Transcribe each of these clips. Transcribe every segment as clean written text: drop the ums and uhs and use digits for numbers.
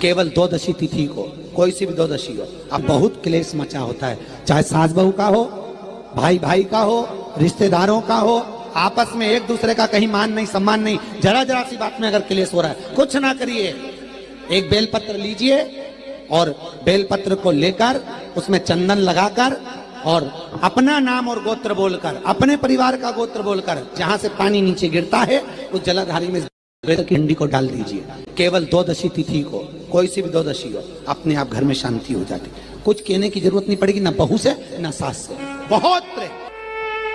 केवल द्वादशी तिथि को, कोई सी भी द्वादशी हो, अब बहुत क्लेश मचा होता है, चाहे सास बहू का हो, भाई भाई का हो, रिश्तेदारों का हो, आपस में एक दूसरे का कहीं मान नहीं सम्मान नहीं, जरा जरा सी बात में अगर क्लेश हो रहा है, कुछ ना करिए, एक बेलपत्र लीजिए और बेलपत्र को लेकर उसमें चंदन लगाकर और अपना नाम और गोत्र बोलकर, अपने परिवार का गोत्र बोलकर, जहां से पानी नीचे गिरता है उस जलाधारी में की हंडी को डाल दीजिए। केवल द्वादशी तिथि को, कोई सी भी द्वादशी हो, अपने आप घर में शांति हो जाती। कुछ कहने की जरूरत नहीं पड़ेगी, ना बहू से ना सास से, बहुत प्रेम।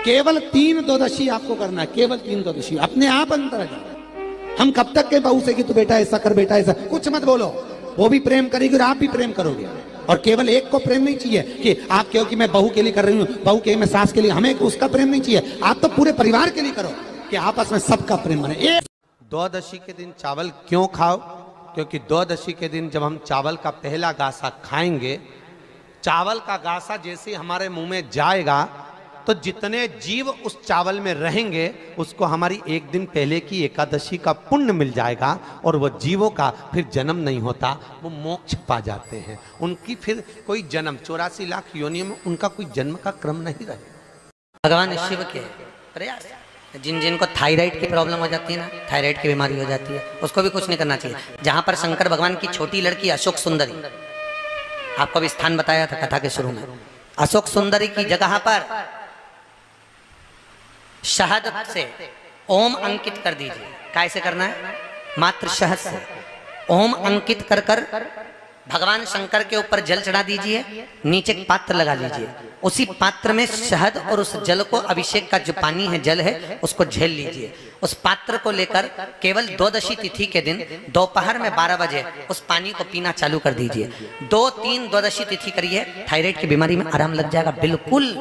केवल 3 द्वादशी आपको करना है, केवल 3 द्वादशी, अपने आप अंतर है। हम कब तक के बहू से कि तू बेटा ऐसा कर, बेटा ऐसा, कुछ मत बोलो, वो भी प्रेम करेगी और आप भी प्रेम करोगे। और केवल एक को प्रेम नहीं चाहिए कि आप कहो कि मैं बहू के लिए कर रही हूँ, बहू के मैं सास के लिए, हमें उसका प्रेम नहीं चाहिए, आप तो पूरे परिवार के लिए करो कि आपस में सबका प्रेम बने। द्वादशी के दिन चावल क्यों खाओ? क्योंकि द्वादशी के दिन जब हम चावल का पहला गासा खाएंगे, चावल का गासा जैसे हमारे मुंह में जाएगा तो जितने जीव उस चावल में रहेंगे उसको हमारी एक दिन पहले की एकादशी का पुण्य मिल जाएगा और वो जीवों का फिर जन्म नहीं होता, वो मोक्ष पा जाते हैं। उनकी फिर कोई जन्म 84 लाख योनियों में उनका कोई जन्म का क्रम नहीं रहेगा। भगवान शिव के प्रयास, जिन जिनको थायराइड की प्रॉब्लम हो जाती है ना, थायराइड की बीमारी हो जाती है, उसको भी कुछ नहीं करना चाहिए। जहां पर शंकर भगवान की छोटी लड़की अशोक सुंदरी, आपको भी स्थान बताया था कथा के शुरू में, अशोक सुंदरी की जगह पर शहद से ओम अंकित कर दीजिए। कैसे करना है? मात्र शहद से ओम अंकित कर कर भगवान शंकर के ऊपर जल चढ़ा दीजिए, नीचे एक पात्र लगा लीजिए, उसी पात्र में शहद और उस जल को, अभिषेक का जो पानी है, जल है, उसको झेल लीजिए। उस पात्र को लेकर केवल द्वादशी तिथि के दिन दोपहर में 12 बजे उस पानी को पीना चालू कर दीजिए। 2-3 द्वादशी तिथि करिए, थायराइड की बीमारी में आराम लग जाएगा, बिल्कुल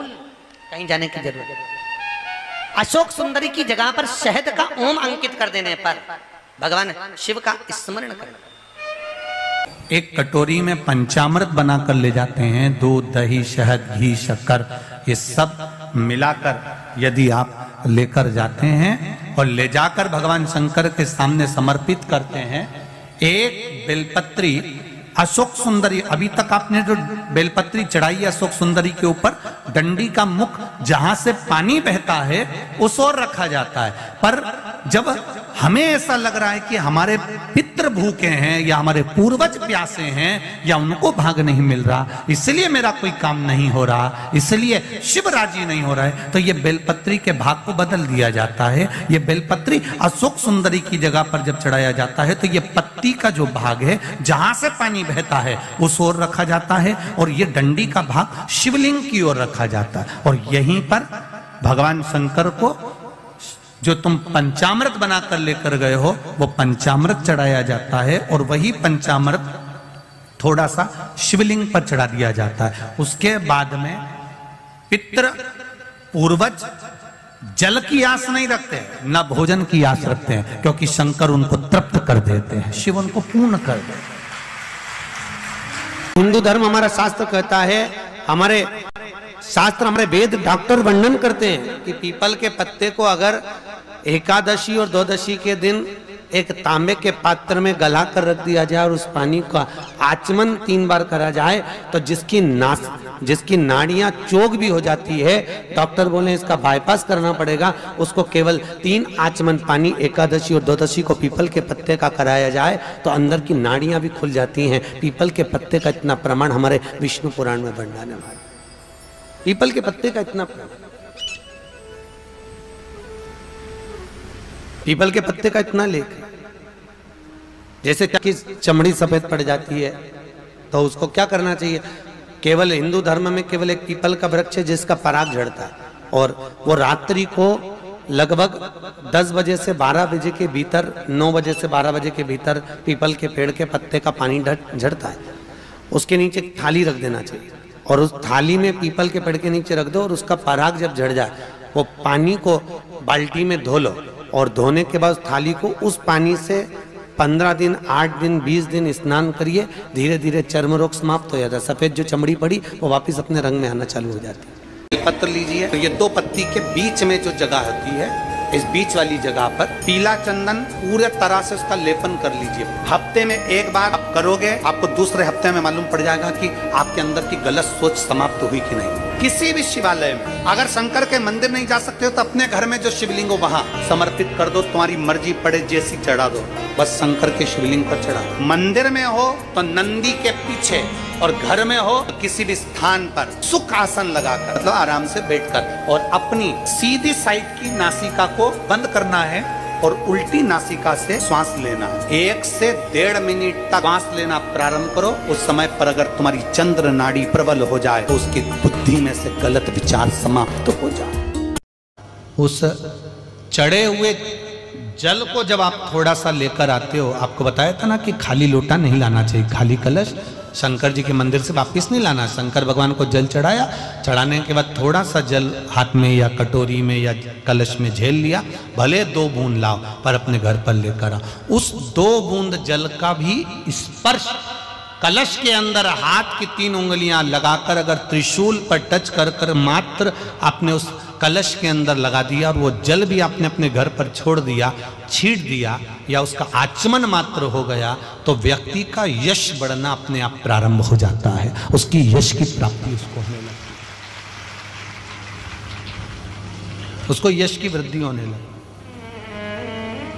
कहीं जाने की जरूरत नहीं। अशोक सुंदरी की जगह पर शहद का ओम अंकित कर देने पर भगवान शिव का स्मरण करना। एक कटोरी में पंचामृत बनाकर ले जाते हैं, दूध, दही, शहद, घी, शक्कर, ये सब मिलाकर यदि आप लेकर जाते हैं और ले जाकर भगवान शंकर के सामने समर्पित करते हैं, एक बेलपत्री अशोक सुंदरी, अभी तक आपने जो बेलपत्री चढ़ाई है अशोक सुंदरी के ऊपर, डंडी का मुख जहां से पानी बहता है उस ओर रखा जाता है। पर जब हमें ऐसा लग रहा है कि हमारे पितृ भूखे हैं या हमारे पूर्वज प्यासे हैं या उनको भाग नहीं मिल रहा, इसलिए मेरा कोई काम नहीं हो रहा, इसलिए शिव राजी नहीं हो रहा है, तो ये बेलपत्री के भाग को बदल दिया जाता है। ये बेलपत्री अशोक सुंदरी की जगह पर जब चढ़ाया जाता है तो ये पत्ती का जो भाग है जहां से पानी बहता है उस ओर रखा जाता है और ये डंडी का भाग शिवलिंग की ओर रखा जाता है। और यहीं पर भगवान शंकर को जो तुम पंचामृत बनाकर लेकर गए हो वो पंचामृत चढ़ाया जाता है और वही पंचामृत थोड़ा सा शिवलिंग पर चढ़ा दिया जाता है। उसके बाद में पितृ पूर्वज जल की आस नहीं रखते, न भोजन की आस रखते हैं, क्योंकि शंकर उनको तृप्त कर देते हैं, शिव उनको पूर्ण कर देते हैं। हिंदू धर्म, हमारा शास्त्र कहता है, हमारे शास्त्र, हमारे वेद डॉक्टर वर्णन करते हैं कि पीपल के पत्ते को अगर एकादशी और द्वादशी के दिन एक तांबे के पात्र में गला कर रख दिया जाए और उस पानी का आचमन 3 बार करा जाए तो जिसकी नाड़ियां चोक भी हो जाती है, डॉक्टर बोले इसका बाईपास करना पड़ेगा, उसको केवल 3 आचमन पानी एकादशी और द्वादशी को पीपल के पत्ते का कराया जाए तो अंदर की नाड़ियां भी खुल जाती हैं। पीपल के पत्ते का इतना प्रमाण हमारे विष्णु पुराण में वर्णन है। पीपल के पत्ते का इतना प्रमाण, पीपल के पत्ते का इतना लेख। जैसे कि चमड़ी सफेद पड़ जाती है तो उसको क्या करना चाहिए? केवल हिंदू धर्म में केवल एक पीपल का वृक्ष है जिसका पराग झड़ता है और वो रात्रि को लगभग 10 बजे से 12 बजे के भीतर, 9 बजे से 12 बजे के भीतर पीपल के पेड़ के पत्ते का पानी झड़ता है। उसके नीचे एक थाली रख देना चाहिए और उस थाली में पीपल के पेड़ के नीचे रख दो और उसका पराग जब झड़ जाए वो पानी को बाल्टी में धो लो और धोने के बाद थाली को उस पानी से 15 दिन, 8 दिन, 20 दिन स्नान करिए, धीरे धीरे चर्म रोग समाप्त हो जाता है। सफेद जो चमड़ी पड़ी वो वापस अपने रंग में आना चालू हो जाती है। पत्र लीजिए, तो ये 2 पत्ती के बीच में जो जगह होती है इस बीच वाली जगह पर पीला चंदन पूरे तरह से उसका लेपन कर लीजिए। हफ्ते में एक बार आप करोगे, आपको दूसरे हफ्ते में मालूम पड़ जाएगा कि आपके अंदर की गलत सोच समाप्त हुई कि नहीं। किसी भी शिवालय में अगर शंकर के मंदिर नहीं जा सकते हो तो अपने घर में जो शिवलिंग हो वहां समर्पित कर दो, तुम्हारी मर्जी पड़े जैसी चढ़ा दो, बस शंकर के शिवलिंग पर चढ़ा। मंदिर में हो तो नंदी के पीछे, और घर में हो तो किसी भी स्थान पर सुख आसन लगाकर, मतलब आराम से बैठकर, और अपनी सीधी साइड की नासिका को बंद करना है और उल्टी नासिका से श्वास लेना। 1 से 1.5 मिनट तक श्वास लेना प्रारंभ करो। उस समय पर अगर तुम्हारी चंद्र नाड़ी प्रबल हो जाए तो उसकी बुद्धि में से गलत विचार समाप्त हो जाए। उस चढ़े हुए जल को जब आप थोड़ा सा लेकर आते हो, आपको बताया था ना कि खाली लोटा नहीं लाना चाहिए, खाली कलश शंकर जी के मंदिर से वापस नहीं लाना। शंकर भगवान को जल चढ़ाया, चढ़ाने के बाद थोड़ा सा जल हाथ में या कटोरी में या कलश में झेल लिया, भले 2 बूंद लाओ पर अपने घर पर लेकर आओ। उस 2 बूंद जल का भी स्पर्श कलश के अंदर हाथ की 3 उंगलियां लगाकर अगर त्रिशूल पर टच कर कर मात्र आपने उस कलश के अंदर लगा दिया और वो जल भी आपने अपने घर पर छोड़ दिया, छीट दिया, या उसका आचमन मात्र हो गया, तो व्यक्ति का यश बढ़ना अपने आप प्रारंभ हो जाता है। उसकी यश की प्राप्ति उसको होने लगती है, उसको यश की वृद्धि होने लगती,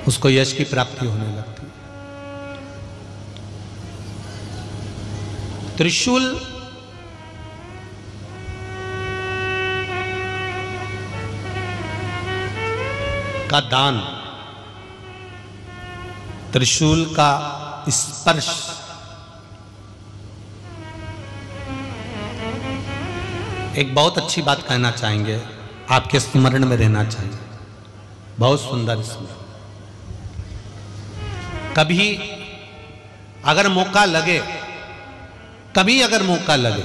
उसको यश की प्राप्ति होने लगती। त्रिशूल का दान, त्रिशूल का स्पर्श एक बहुत अच्छी बात कहना चाहेंगे, आपके स्मरण में रहना चाहिए, बहुत सुंदर इसमें। कभी अगर मौका लगे, कभी अगर मौका लगे,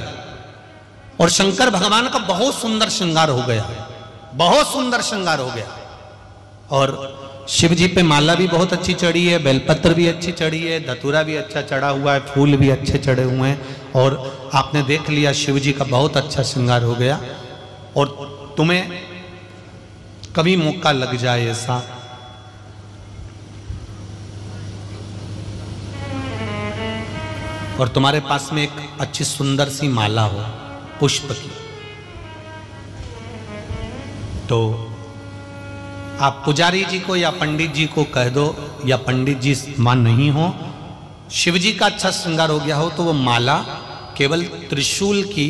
और शंकर भगवान का बहुत सुंदर श्रृंगार हो गया, बहुत सुंदर श्रृंगार हो गया, और शिव जी पे माला भी बहुत अच्छी चढ़ी है, बेलपत्र भी अच्छी चढ़ी है, धतूरा भी अच्छा चढ़ा हुआ है, फूल भी अच्छे चढ़े हुए हैं, और आपने देख लिया शिव जी का बहुत अच्छा श्रृंगार हो गया, और तुम्हें कभी मौका लग जाए ऐसा, और तुम्हारे पास में एक अच्छी सुंदर सी माला हो पुष्प की, तो आप पुजारी जी को या पंडित जी को कह दो, या पंडित जी मान नहीं हो, शिव जी का अच्छा श्रृंगार हो गया हो, तो वो माला केवल त्रिशूल की,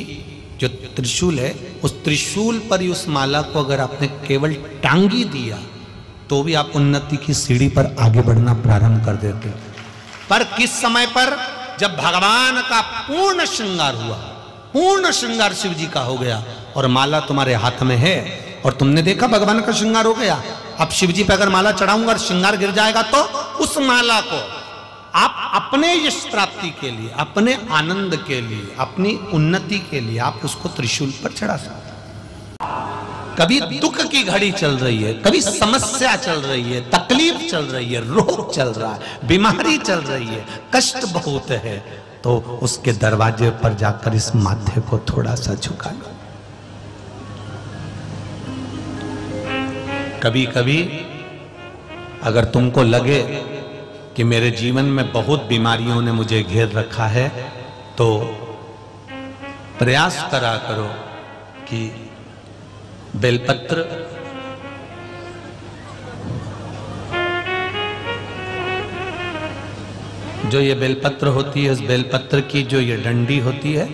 जो त्रिशूल है उस त्रिशूल पर ही उस माला को अगर आपने केवल टांगी दिया तो भी आप उन्नति की सीढ़ी पर आगे बढ़ना प्रारंभ कर देते। पर किस समय पर? जब भगवान का पूर्ण श्रृंगार हुआ, पूर्ण श्रृंगार शिव जी का हो गया और माला तुम्हारे हाथ में है, और तुमने देखा भगवान का श्रृंगार हो गया। अब शिव जी पे अगर माला चढ़ाऊंगा और श्रृंगार गिर जाएगा तो उस माला को आप अपने यश प्राप्ति के लिए, अपने आनंद के लिए, अपनी उन्नति के लिए आप उसको त्रिशूल पर चढ़ा सकते। कभी दुख की घड़ी चल रही है, कभी समस्या चल रही है, तकलीफ चल रही है, रोग चल रहा है, बीमारी चल रही है, कष्ट बहुत है, तो उसके दरवाजे पर जाकर इस माथे को थोड़ा सा झुका लो। कभी कभी अगर तुमको लगे कि मेरे जीवन में बहुत बीमारियों ने मुझे घेर रखा है, तो प्रयास करा करो कि बेलपत्र जो ये बेलपत्र होती है, इस बेलपत्र की जो ये डंडी होती है,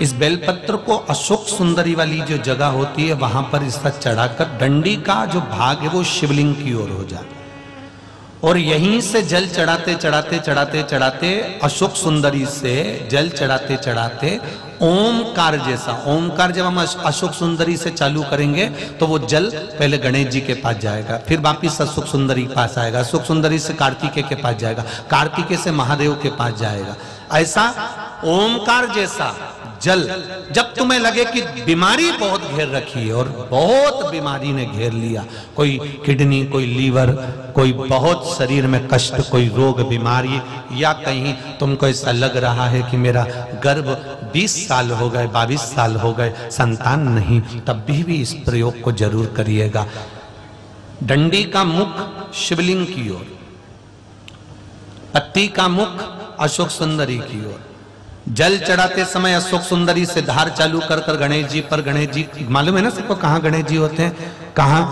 इस बेलपत्र को अशोक सुंदरी वाली जो जगह होती है वहां पर इसका चढ़ाकर डंडी का जो भाग है वो शिवलिंग की ओर हो जाए, और यहीं से जल चढ़ाते चढ़ाते चढ़ाते चढ़ाते अशोक सुंदरी से जल चढ़ाते चढ़ाते ओमकार जैसा, ओमकार जब हम अशोक सुंदरी से चालू करेंगे तो वो जल पहले गणेश जी के पास जाएगा, फिर वापिस अशोक सुंदरी के पास आएगा, अशोक सुंदरी से कार्तिकेय के पास जाएगा, कार्तिकेय से महादेव के पास जाएगा। ऐसा ओमकार जैसा जल, जब तुम्हें लगे कि बीमारी बहुत घेर रखी है और बहुत बीमारी ने घेर लिया, कोई किडनी, कोई लीवर, कोई बहुत शरीर में कष्ट, कोई रोग बीमारी, या कहीं तुमको ऐसा लग रहा है कि मेरा गर्भ 20 साल हो गए, 22 साल हो गए, संतान नहीं, तब भी इस प्रयोग को जरूर करिएगा। डंडी का मुख शिवलिंग की ओर, पत्ती का मुख अशोक सुंदरी की ओर। जल चढ़ाते समय अशोक सुंदरी से धार चालू कर कर गणेश जी पर, गणेश जी मालूम है ना सबको कहां गणेश जी होते हैं, कहां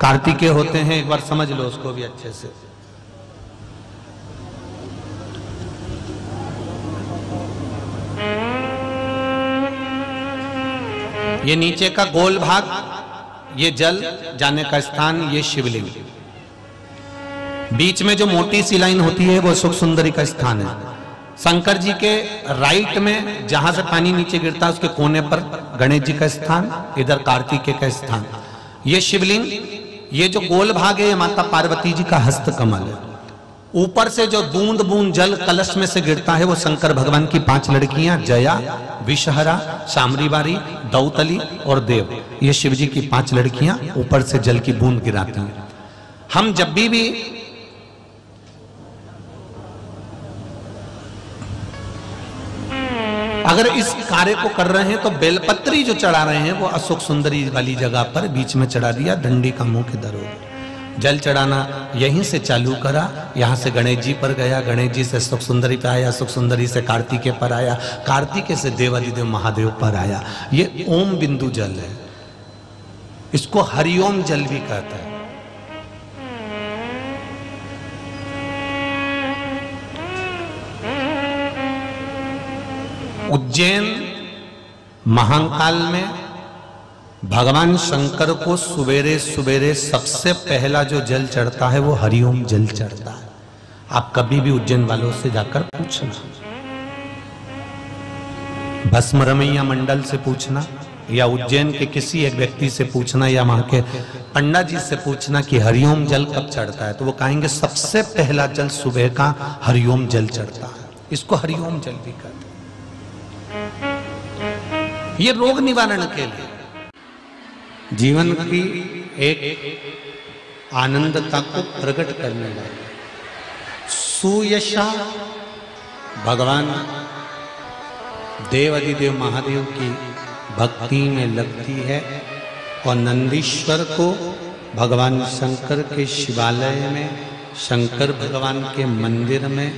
कार्तिकेय होते हैं, एक बार समझ लो उसको भी अच्छे से। ये नीचे का गोल भाग, ये जल जाने का स्थान, ये शिवलिंग। बीच में जो मोटी सी लाइन होती है वो अशोक सुंदरी का स्थान है। शंकर जी के राइट में जहां से पानी नीचे गिरता है उसके कोने पर गणेश जी का स्थान, इधर कार्तिकेय का स्थान। ये शिवलिंग, ये जो गोल भाग है ये माता पार्वती जी का हस्त कमल है। ऊपर से जो बूंद बूंद जल कलश में से गिरता है वो शंकर भगवान की 5 लड़कियां, जया, विषहरा, शामरीवारी, दौतली और देव, ये शिव जी की 5 लड़कियां ऊपर से जल की बूंद गिराती हैं। हम जब भी अगर इस कार्य को कर रहे हैं तो बेलपत्री जो चढ़ा रहे हैं वो अशोक सुंदरी वाली जगह पर बीच में चढ़ा दिया, डंडी का मुंह के दरोग। जल चढ़ाना यहीं से चालू करा, यहां से गणेश जी पर गया, गणेश जी से अशोक सुंदरी पे आया, अशोक सुंदरी से कार्तिकेय पर आया, कार्तिकेय से देवादिदेव महादेव पर आया। ये ओम बिंदु जल है, इसको हरिओम जल भी कहता है। उज्जैन महाकाल में भगवान शंकर को सुबेरे सुबेरे सबसे पहला जो जल चढ़ता है वो हरिओम जल चढ़ता है। आप कभी भी उज्जैन वालों से जाकर पूछना, भस्म रमैया मंडल से पूछना या उज्जैन के किसी एक व्यक्ति से पूछना या वहां के पंडा जी से पूछना कि हरिओम जल कब चढ़ता है, तो वो कहेंगे सबसे पहला जल सुबह का हरिओम जल चढ़ता है। इसको हरिओम जल भी कहते हैं। ये रोग निवारण के लिए, जीवन की एक आनंदता को प्रकट करने वाले सुयशा भगवान देवादिदेव महादेव की भक्ति में लगती है और नंदीश्वर को भगवान शंकर के शिवालय में, शंकर भगवान के मंदिर में